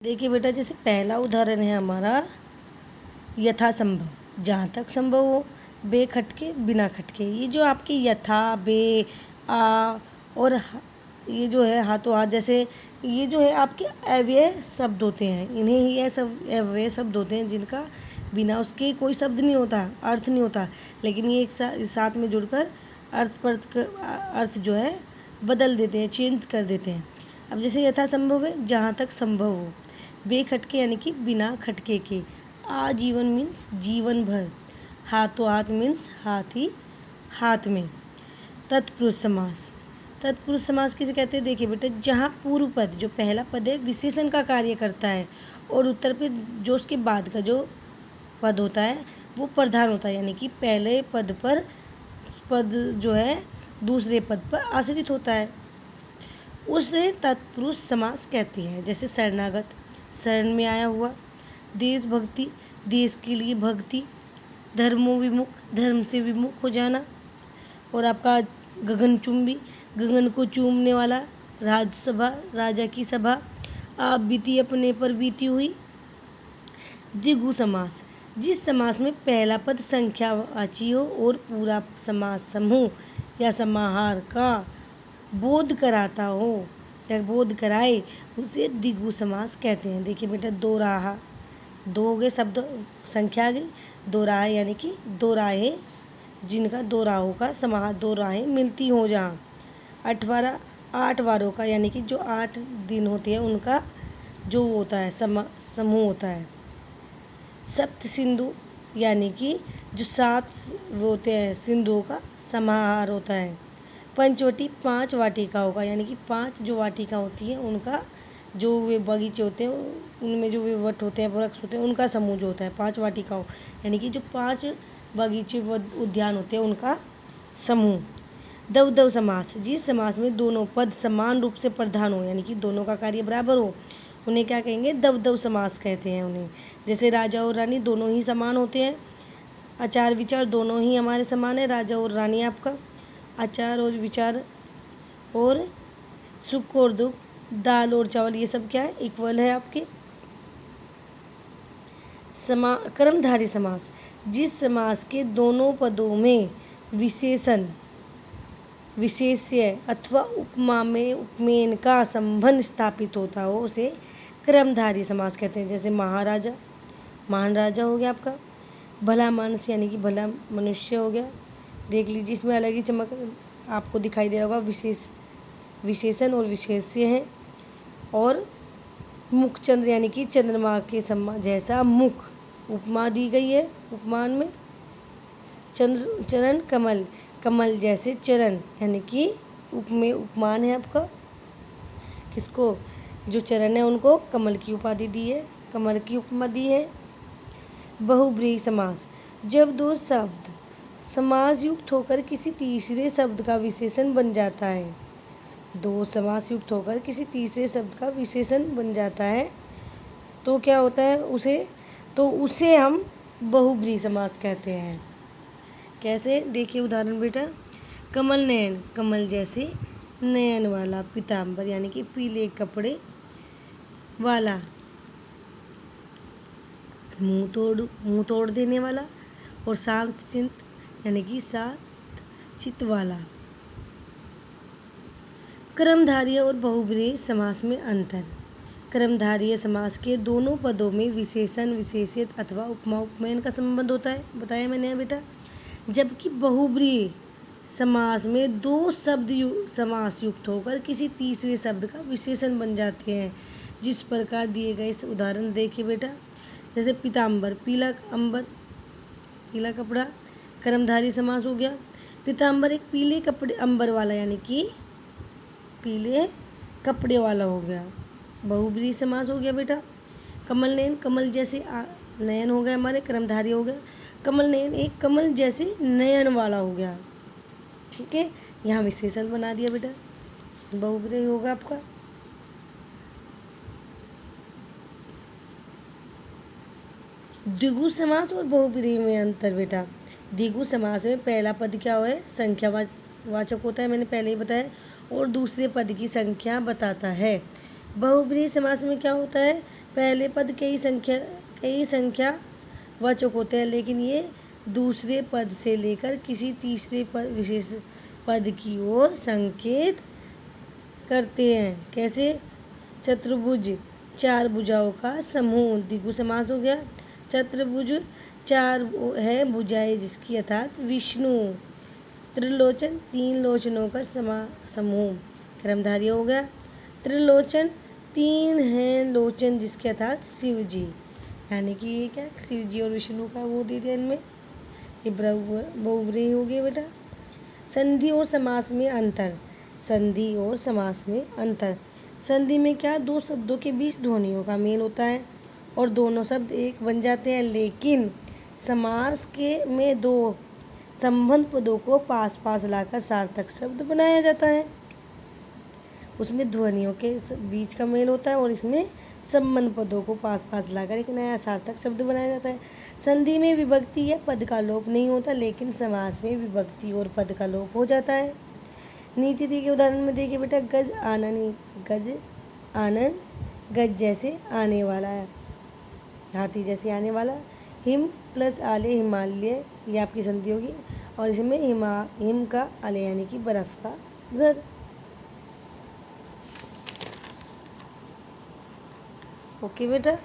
देखिए बेटा, जैसे पहला उदाहरण है हमारा यथासंभव, जहाँ तक संभव हो, बे खटके बिना खटके। ये जो आपके यथा, बे, आ और ये जो है हाथों हाथ, जैसे ये जो है आपके अव्यय शब्द होते हैं। इन्हें ही ये सब अव्यय शब्द होते हैं जिनका बिना उसके कोई शब्द नहीं होता, अर्थ नहीं होता, लेकिन ये एक साथ में जुड़कर अर्थ जो है बदल देते हैं, चेंज कर देते हैं। अब जैसे यथासंभव है, जहाँ तक संभव हो। बे खटके यानी कि बिना खटके के। आजीवन मीन्स जीवन भर। हाथों हाथ मीन्स हाथ ही हाथ में। तत्पुरुष समास। तत्पुरुष समास किसे कहते हैं? देखिए बेटा, जहाँ पूर्व पद जो पहला पद है विशेषण का कार्य करता है और उत्तर पद जो उसके बाद का जो पद होता है वो प्रधान होता है, यानी कि पहले पद पर पद जो है दूसरे पद पर आश्रित होता है, उसे तत्पुरुष समास कहते हैं। जैसे शरणागत, शरण में आया हुआ। देशभक्ति, देश के लिए भक्ति। धर्मोविमुख, धर्म से विमुख हो जाना। और आपका गगनचुंबी, गगन को चूमने वाला। राजसभा, राजा की सभा। आप बीती, अपने पर बीती हुई। द्विगु समास, जिस समास में पहला पद संख्यावाची हो और पूरा समास समूह या समाहार का बोध कराता हो या बोध कराए, उसे द्विगु समास कहते हैं। देखिए बेटा, दो राह, दो हो गए शब्द, संख्या आ गई। दो राह यानी कि दो राहें, जिनका दो राहों का समाहार, दो राहें मिलती हो जहाँ। 8 8 वारों का, यानी कि जो 8 दिन होते हैं उनका जो होता है समूह होता है। सप्त सिंधु, यानी कि जो 7 होते हैं सिंधुओं का समाहार होता है। पंचवटी, 5 वाटिकाओं का, यानी कि 5 जो वाटिका होती हैं उनका जो वे बगीचे होते हैं उनमें जो वे वट होते हैं, वृक्ष होते हैं, उनका समूह जो होता है 5 वाटिकाओं, यानी कि जो 5 बगीचे उद्यान होते हैं उनका समूह। दवदव समास, जिस समास में दोनों पद समान रूप से प्रधान हो, यानी कि दोनों का कार्य बराबर हो, उन्हें क्या कहेंगे? दवदव समास कहते हैं उन्हें। जैसे राजा और रानी दोनों ही समान होते हैं। आचार विचार दोनों ही हमारे समान है। राजा और रानी आपका आचार और विचार और सुख और दुख, दाल और चावल, ये सब क्या है? इक्वल है आपके। कर्मधारय समास, जिस समास के दोनों पदों में विशेषण, विशेष्य अथवा उपमा में उपमेय का संबंध स्थापित होता हो, उसे कर्मधारय समास कहते हैं। जैसे महाराजा, महान राजा हो गया आपका। भला मानुष, यानी कि भला मनुष्य हो गया। देख लीजिए, इसमें अलग ही चमक आपको दिखाई दे रहा होगा, विशेषण और विशेष्य है। और मुख चंद्र, यानी कि चंद्रमा के समान जैसा मुख, उपमा दी गई है उपमान में। चंद्र, चरण, कमल, कमल जैसे चरण, यानी कि उपमान है आपका। किसको? जो चरण है उनको कमल की उपाधि दी है, कमल की उपमा दी है। बहुब्रीहि समास, जब दो शब्द समास युक्त होकर किसी तीसरे शब्द का विशेषण बन जाता है। दो समास युक्त होकर किसी तीसरे शब्द का विशेषण बन जाता है तो क्या होता है? उसे हम बहुब्रीहि समास कहते हैं। कैसे? देखिए उदाहरण बेटा, कमल नयन, कमल जैसे नयन वाला। पीताम्बर, यानी कि पीले कपड़े वाला। मुंह तोड़ देने वाला। और शांत चित्त, यानी कि शांत चित्त वाला। कर्मधारय और बहुब्रीहि समास में अंतर। कर्मधारय समास के दोनों पदों में विशेषण, विशेष्यत अथवा उपमा उपमेय का संबंध होता है, बताया मैंने बेटा। जबकि बहुब्रीहि समास में दो शब्द समास युक्त होकर किसी तीसरे शब्द का विशेषण बन जाते हैं, जिस प्रकार दिए गए उदाहरण देखिए बेटा। जैसे पीताम्बर, पीला अंबर, पीला कपड़ा, कर्मधारय समास हो गया। पीताम्बर एक पीले कपड़े, अंबर वाला, यानी कि पीले कपड़े वाला हो गया, बहुब्रीहि समास हो गया बेटा। कमल नयन, कमल जैसे नयन हो गया हमारे, कर्मधारय हो गया। कमल नयन एक कमल जैसे नयन वाला हो गया, ठीक है। यहाँ विशेषण बना दिया बेटा, बहुब्रीहि होगा आपका। द्विगु समास और बहुब्रीहि में अंतर बेटा। द्विगु समास में पहला पद क्या है? संख्यावाचक होता है, मैंने पहले ही बताया, और दूसरे पद की संख्या बताता है। बहुब्रीहि समास में क्या होता है? पहले पद कई संख्या वाचक होते हैं, लेकिन ये दूसरे पद से लेकर किसी तीसरे पद विशेष पद की ओर संकेत करते हैं। कैसे? चतुर्भुज, चार भुजाओं का समूह, द्विगु समास हो गया। चतुर्भुज, चार है भुजाएं जिसकी, अर्थात विष्णु। त्रिलोचन, तीन लोचनों का समूह, कर्मधारय हो गया। त्रिलोचन, तीन हैं लोचन जिसके, अर्थात शिव जी। यानी कि ये क्या, शिव जी और विष्णु का वो दे दिया इनमें, ये बहुव्रीहि हो गए बेटा। संधि और समास में अंतर। संधि और समास में अंतर। संधि में क्या, दो शब्दों के बीच ध्वनियों का मेल होता है और दोनों शब्द एक बन जाते हैं, लेकिन समास के में दो संबंध पदों को पास पास लाकर सार्थक शब्द बनाया जाता है। उसमें ध्वनियों के बीच का मेल होता है और इसमें संबंध पदों को पास पास लाकर एक नया सार्थक शब्द बनाया जाता है। संधि में विभक्ति या पद का लोप नहीं होता, लेकिन समास में विभक्ति और पद का लोप हो जाता है। नीचे दिए गए उदाहरण में देखिए बेटा, गज आनन, गज आनन, गज जैसे आने वाला है, हाथी जैसे आने वाला। हिम प्लस आले, हिमालय, ये आपकी संधि होगी और इसमें हिम का आले यानी कि बर्फ का घर। ओके बेटा।